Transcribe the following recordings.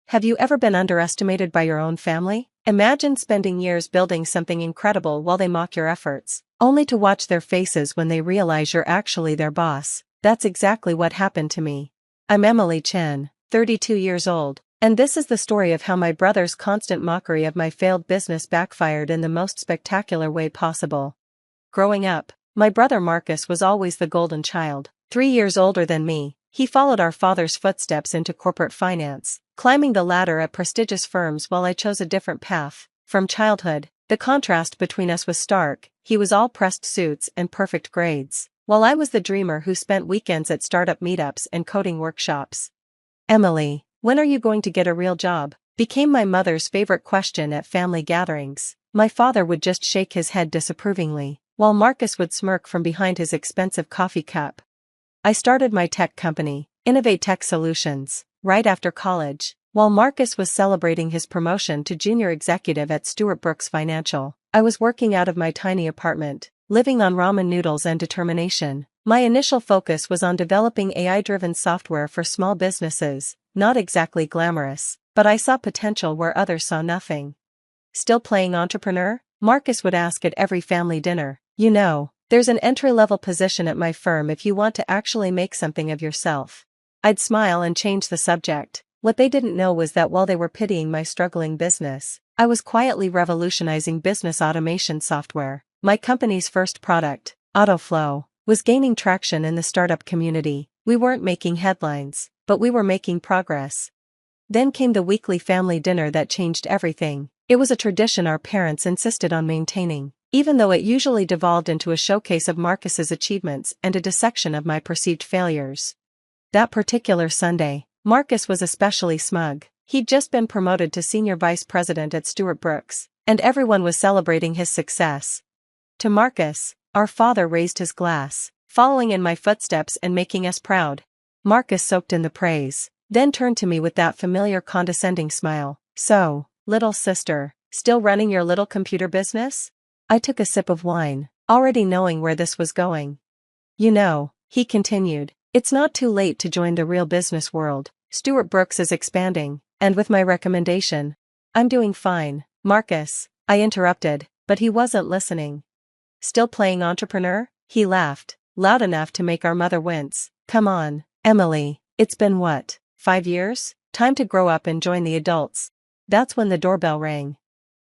Have you ever been underestimated by your own family? Imagine spending years building something incredible while they mock your efforts, only to watch their faces when they realize you're actually their boss. That's exactly what happened to me. I'm Emily Chen, 32 years old, and this is the story of how my brother's constant mockery of my failed business backfired in the most spectacular way possible. Growing up, my brother Marcus was always the golden child. 3 years older than me, he followed our father's footsteps into corporate finance, climbing the ladder at prestigious firms while I chose a different path. From childhood, the contrast between us was stark. He was all pressed suits and perfect grades, while I was the dreamer who spent weekends at startup meetups and coding workshops. "Emily, when are you going to get a real job?" became my mother's favorite question at family gatherings. My father would just shake his head disapprovingly, while Marcus would smirk from behind his expensive coffee cup. I started my tech company, Innovate Tech Solutions, right after college, while Marcus was celebrating his promotion to junior executive at Stewart Brooks Financial. I was working out of my tiny apartment, living on ramen noodles and determination. My initial focus was on developing AI-driven software for small businesses, not exactly glamorous, but I saw potential where others saw nothing. "Still playing entrepreneur?" Marcus would ask at every family dinner. "You know, there's an entry-level position at my firm if you want to actually make something of yourself." I'd smile and change the subject. What they didn't know was that while they were pitying my struggling business, I was quietly revolutionizing business automation software. My company's first product, AutoFlow, was gaining traction in the startup community. We weren't making headlines, but we were making progress. Then came the weekly family dinner that changed everything. It was a tradition our parents insisted on maintaining, even though it usually devolved into a showcase of Marcus's achievements and a dissection of my perceived failures. That particular Sunday, Marcus was especially smug. He'd just been promoted to senior vice president at Stewart Brooks, and everyone was celebrating his success. To Marcus, our father raised his glass, following in my footsteps and making us proud. Marcus soaked in the praise, then turned to me with that familiar condescending smile. "So, little sister, still running your little computer business?" I took a sip of wine, already knowing where this was going. "You know," he continued, "it's not too late to join the real business world. Stewart Brooks is expanding, and with my recommendation." "I'm doing fine, Marcus," I interrupted, but he wasn't listening. "Still playing entrepreneur?" He laughed, loud enough to make our mother wince. "Come on, Emily, it's been what, 5 years? Time to grow up and join the adults." That's when the doorbell rang.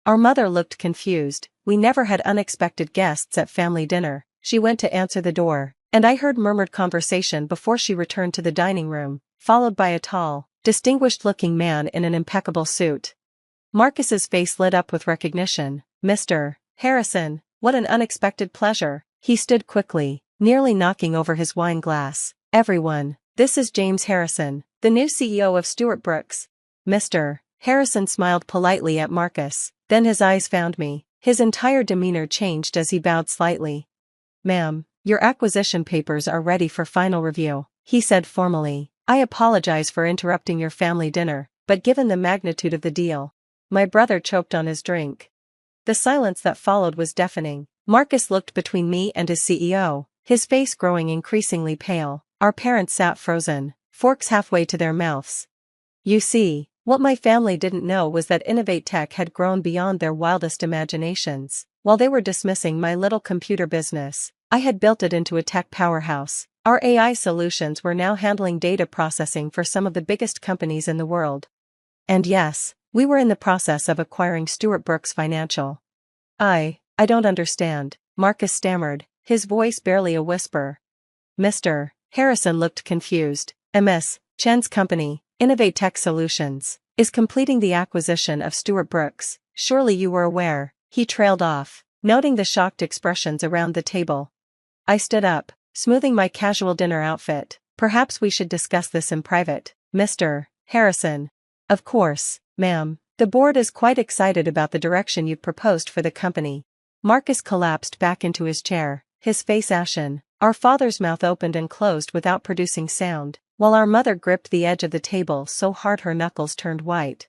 Our mother looked confused. We never had unexpected guests at family dinner. She went to answer the door, and I heard murmured conversation before she returned to the dining room, followed by a tall, distinguished-looking man in an impeccable suit. Marcus's face lit up with recognition. "Mr. Harrison, what an unexpected pleasure." He stood quickly, nearly knocking over his wine glass. "Everyone, this is James Harrison, the new CEO of Stewart Brooks." Mr. Harrison smiled politely at Marcus, then his eyes found me. His entire demeanor changed as he bowed slightly. "Ma'am, your acquisition papers are ready for final review," he said formally. "I apologize for interrupting your family dinner, but given the magnitude of the deal..." My brother choked on his drink. The silence that followed was deafening. Marcus looked between me and his CEO, his face growing increasingly pale. Our parents sat frozen, forks halfway to their mouths. You see, what my family didn't know was that Innovate Tech had grown beyond their wildest imaginations. While they were dismissing my little computer business, I had built it into a tech powerhouse. Our AI solutions were now handling data processing for some of the biggest companies in the world. And yes, we were in the process of acquiring Stewart Brooks Financial. I don't understand," Marcus stammered, his voice barely a whisper. Mr. Harrison looked confused. "Ms. Chen's company, Innovate Tech Solutions, is completing the acquisition of Stewart Brooks. Surely you were aware," he trailed off, noting the shocked expressions around the table. I stood up, smoothing my casual dinner outfit. "Perhaps we should discuss this in private, Mr. Harrison." "Of course, ma'am. The board is quite excited about the direction you've proposed for the company." Marcus collapsed back into his chair, his face ashen. Our father's mouth opened and closed without producing sound, while our mother gripped the edge of the table so hard her knuckles turned white.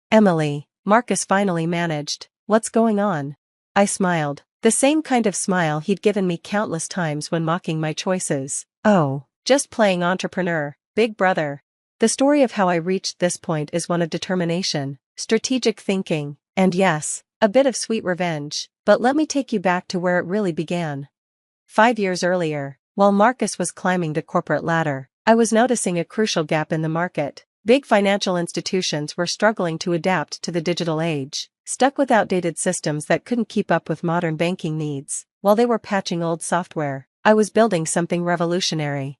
"Emily," Marcus finally managed, "what's going on?" I smiled, the same kind of smile he'd given me countless times when mocking my choices. "Oh, just playing entrepreneur, big brother." The story of how I reached this point is one of determination, strategic thinking, and yes, a bit of sweet revenge, but let me take you back to where it really began. 5 years earlier, while Marcus was climbing the corporate ladder, I was noticing a crucial gap in the market. Big financial institutions were struggling to adapt to the digital age, stuck with outdated systems that couldn't keep up with modern banking needs, while they were patching old software. I was building something revolutionary.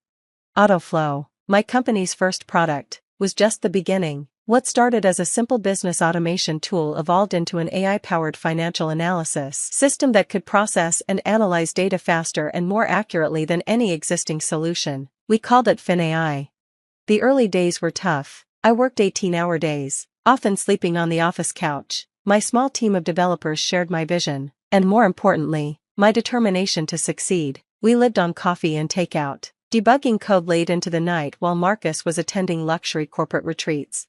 AutoFlow, my company's first product, was just the beginning. What started as a simple business automation tool evolved into an AI-powered financial analysis system that could process and analyze data faster and more accurately than any existing solution. We called it FinAI. The early days were tough. I worked 18-hour days, often sleeping on the office couch. My small team of developers shared my vision, and more importantly, my determination to succeed. We lived on coffee and takeout, debugging code late into the night while Marcus was attending luxury corporate retreats.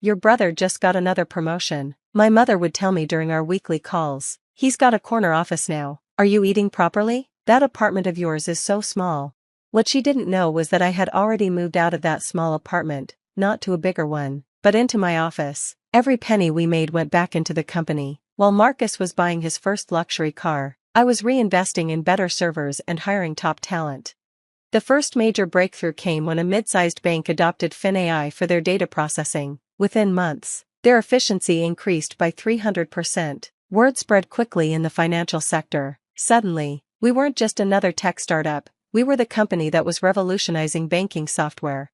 "Your brother just got another promotion," my mother would tell me during our weekly calls. "He's got a corner office now. Are you eating properly? That apartment of yours is so small." What she didn't know was that I had already moved out of that small apartment, not to a bigger one, but into my office. Every penny we made went back into the company. While Marcus was buying his first luxury car, I was reinvesting in better servers and hiring top talent. The first major breakthrough came when a mid-sized bank adopted FinAI for their data processing. Within months, their efficiency increased by 300%. Word spread quickly in the financial sector. Suddenly, we weren't just another tech startup, we were the company that was revolutionizing banking software.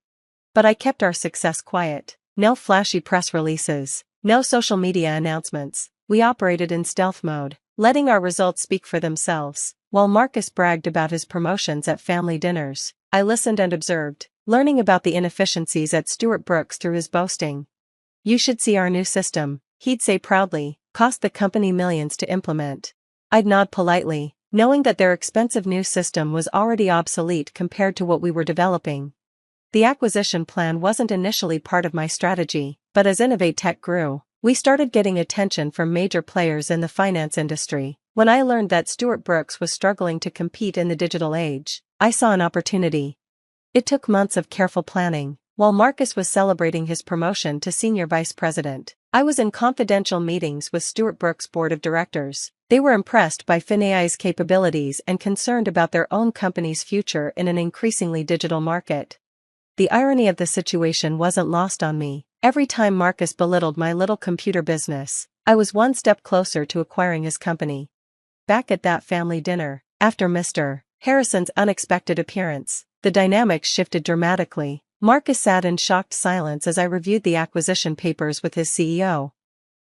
But I kept our success quiet. No flashy press releases, no social media announcements. We operated in stealth mode, letting our results speak for themselves. While Marcus bragged about his promotions at family dinners, I listened and observed, learning about the inefficiencies at Stuart Brooks through his boasting. "You should see our new system," he'd say proudly, "cost the company millions to implement." I'd nod politely, knowing that their expensive new system was already obsolete compared to what we were developing. The acquisition plan wasn't initially part of my strategy, but as Innovate Tech grew, we started getting attention from major players in the finance industry. When I learned that Stuart Brooks was struggling to compete in the digital age, I saw an opportunity. It took months of careful planning. While Marcus was celebrating his promotion to senior vice president, I was in confidential meetings with Stuart Brooks' board of directors. They were impressed by FinAI's capabilities and concerned about their own company's future in an increasingly digital market. The irony of the situation wasn't lost on me. Every time Marcus belittled my little computer business, I was one step closer to acquiring his company. Back at that family dinner, after Mr. Harrison's unexpected appearance, the dynamics shifted dramatically. Marcus sat in shocked silence as I reviewed the acquisition papers with his CEO.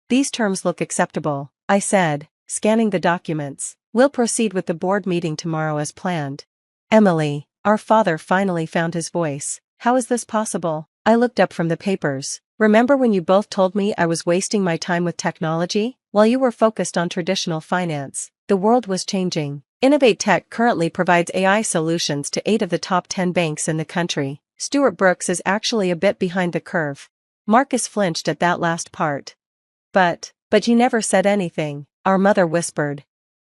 "These terms look acceptable," I said, scanning the documents. "We'll proceed with the board meeting tomorrow as planned." "Emily," our father finally found his voice, "how is this possible?" I looked up from the papers. "Remember when you both told me I was wasting my time with technology? While you were focused on traditional finance, the world was changing. Innovate Tech currently provides AI solutions to 8 of the top 10 banks in the country. Stuart Brooks is actually a bit behind the curve." Marcus flinched at that last part. But you never said anything," our mother whispered.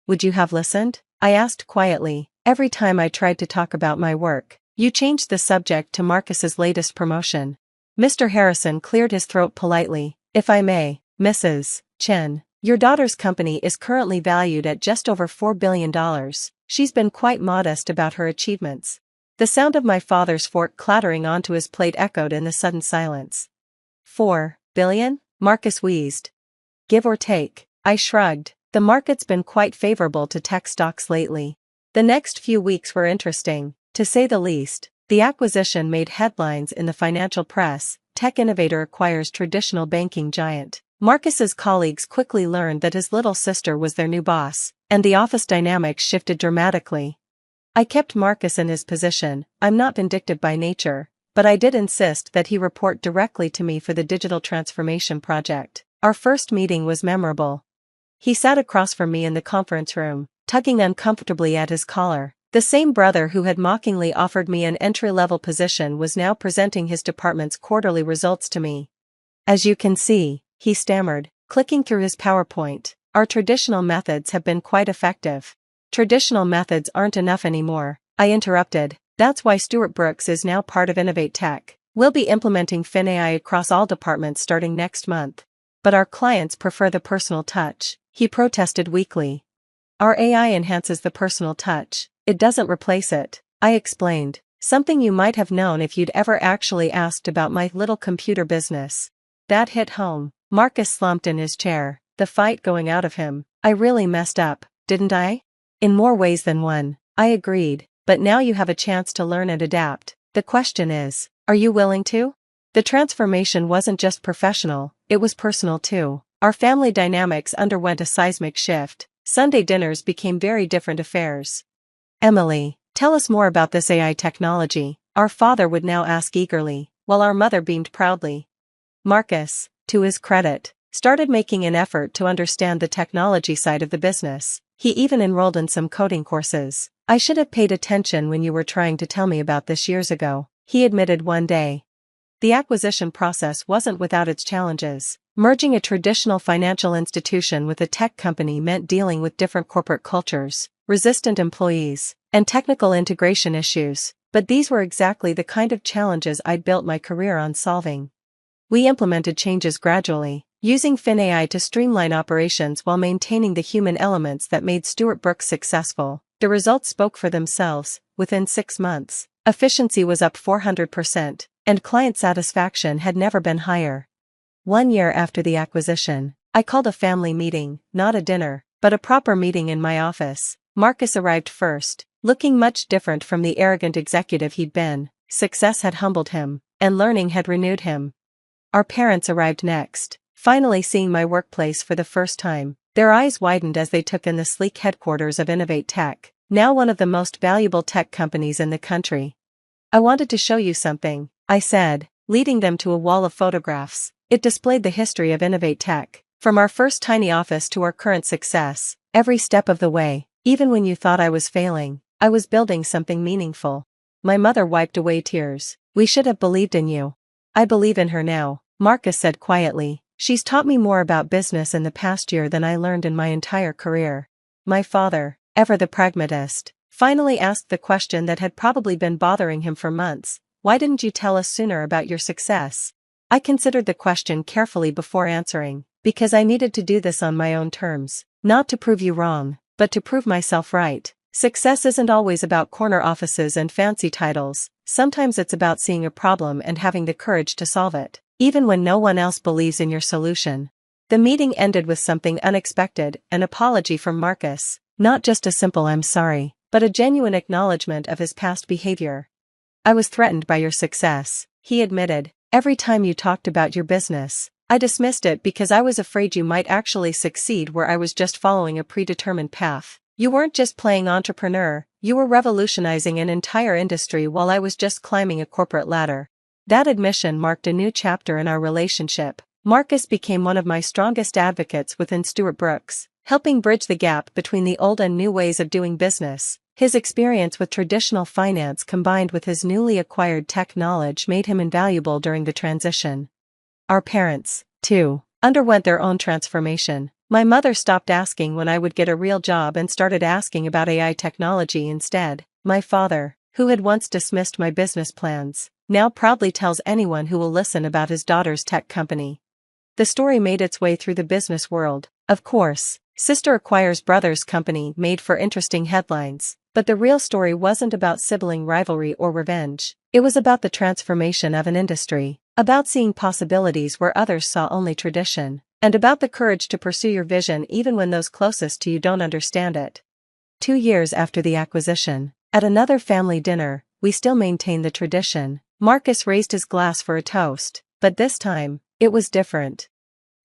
"Would you have listened?" I asked quietly. "Every time I tried to talk about my work, you changed the subject to Marcus's latest promotion." Mr. Harrison cleared his throat politely. "If I may, Mrs. Chen, your daughter's company is currently valued at just over $4 billion. She's been quite modest about her achievements." The sound of my father's fork clattering onto his plate echoed in the sudden silence. $4 billion? Marcus wheezed. "Give or take." I shrugged. The market's been quite favorable to tech stocks lately. The next few weeks were interesting, to say the least. The acquisition made headlines in the financial press. Tech innovator acquires traditional banking giant. Marcus's colleagues quickly learned that his little sister was their new boss, and the office dynamics shifted dramatically. I kept Marcus in his position. I'm not vindictive by nature, but I did insist that he report directly to me for the digital transformation project. Our first meeting was memorable. He sat across from me in the conference room, tugging uncomfortably at his collar. The same brother who had mockingly offered me an entry-level position was now presenting his department's quarterly results to me. "As you can see," he stammered, clicking through his PowerPoint, "our traditional methods have been quite effective." "Traditional methods aren't enough anymore," I interrupted. "That's why Stuart Brooks is now part of Innovate Tech. We'll be implementing FinAI across all departments starting next month. But our clients prefer the personal touch, he protested weakly. Our AI enhances the personal touch, it doesn't replace it, I explained. Something you might have known if you'd ever actually asked about my little computer business. That hit home. Marcus slumped in his chair, the fight going out of him. I really messed up, didn't I? In more ways than one, I agreed, but now you have a chance to learn and adapt. The question is, are you willing to? The transformation wasn't just professional, it was personal too. Our family dynamics underwent a seismic shift. Sunday dinners became very different affairs. Emily, tell us more about this AI technology, our father would now ask eagerly, while our mother beamed proudly. Marcus, to his credit, started making an effort to understand the technology side of the business. He even enrolled in some coding courses. I should have paid attention when you were trying to tell me about this years ago, he admitted one day. The acquisition process wasn't without its challenges. Merging a traditional financial institution with a tech company meant dealing with different corporate cultures, resistant employees, and technical integration issues, but these were exactly the kind of challenges I'd built my career on solving. We implemented changes gradually, using FinAI to streamline operations while maintaining the human elements that made Stewart Brooks successful. The results spoke for themselves. Within 6 months, efficiency was up 400%, and client satisfaction had never been higher. 1 year after the acquisition, I called a family meeting, not a dinner, but a proper meeting in my office. Marcus arrived first, looking much different from the arrogant executive he'd been. Success had humbled him, and learning had renewed him. Our parents arrived next, finally seeing my workplace for the first time. Their eyes widened as they took in the sleek headquarters of Innovate Tech, now one of the most valuable tech companies in the country. I wanted to show you something, I said, leading them to a wall of photographs. It displayed the history of Innovate Tech, from our first tiny office to our current success. Every step of the way, even when you thought I was failing, I was building something meaningful. My mother wiped away tears. We should have believed in you. I believe in her now, Marcus said quietly. She's taught me more about business in the past year than I learned in my entire career. My father, ever the pragmatist, finally asked the question that had probably been bothering him for months. Why didn't you tell us sooner about your success? I considered the question carefully before answering, because I needed to do this on my own terms, not to prove you wrong, but to prove myself right. Success isn't always about corner offices and fancy titles. Sometimes it's about seeing a problem and having the courage to solve it, even when no one else believes in your solution. The meeting ended with something unexpected, an apology from Marcus, not just a simple "I'm sorry," but a genuine acknowledgement of his past behavior. I was threatened by your success, he admitted. Every time you talked about your business, I dismissed it because I was afraid you might actually succeed where I was just following a predetermined path. You weren't just playing entrepreneur, you were revolutionizing an entire industry while I was just climbing a corporate ladder. That admission marked a new chapter in our relationship. Marcus became one of my strongest advocates within Stewart Brooks, helping bridge the gap between the old and new ways of doing business. His experience with traditional finance combined with his newly acquired tech knowledge made him invaluable during the transition. Our parents, too, underwent their own transformation. My mother stopped asking when I would get a real job and started asking about AI technology instead. My father, who had once dismissed my business plans, now proudly tells anyone who will listen about his daughter's tech company. The story made its way through the business world. Of course, sister acquires brother's company made for interesting headlines, but the real story wasn't about sibling rivalry or revenge. It was about the transformation of an industry, about seeing possibilities where others saw only tradition, and about the courage to pursue your vision even when those closest to you don't understand it. 2 years after the acquisition, at another family dinner, we still maintained the tradition. Marcus raised his glass for a toast, but this time, it was different.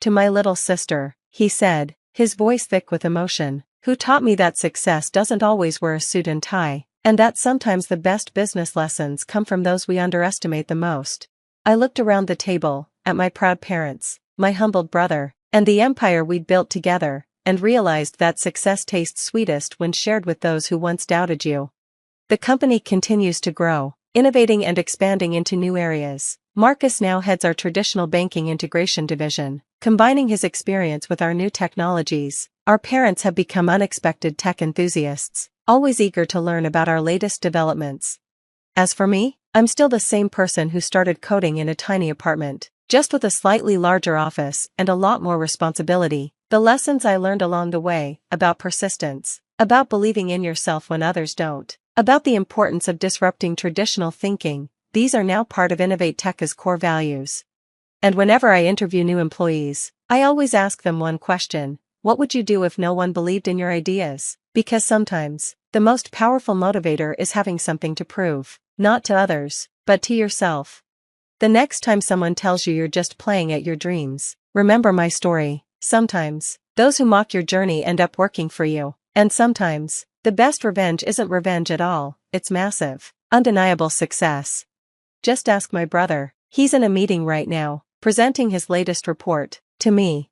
To my little sister, he said, his voice thick with emotion, who taught me that success doesn't always wear a suit and tie, and that sometimes the best business lessons come from those we underestimate the most. I looked around the table, at my proud parents, my humbled brother, and the empire we'd built together, and realized that success tastes sweetest when shared with those who once doubted you. The company continues to grow, innovating and expanding into new areas. Marcus now heads our traditional banking integration division, combining his experience with our new technologies. Our parents have become unexpected tech enthusiasts, always eager to learn about our latest developments. As for me, I'm still the same person who started coding in a tiny apartment, just with a slightly larger office and a lot more responsibility. The lessons I learned along the way, about persistence, about believing in yourself when others don't, about the importance of disrupting traditional thinking, these are now part of Innovate Tech's core values. And whenever I interview new employees, I always ask them one question: what would you do if no one believed in your ideas? Because sometimes, the most powerful motivator is having something to prove, not to others, but to yourself. The next time someone tells you you're just playing at your dreams, remember my story. Sometimes, those who mock your journey end up working for you. And sometimes, the best revenge isn't revenge at all, it's massive, undeniable success. Just ask my brother. He's in a meeting right now, presenting his latest report to me.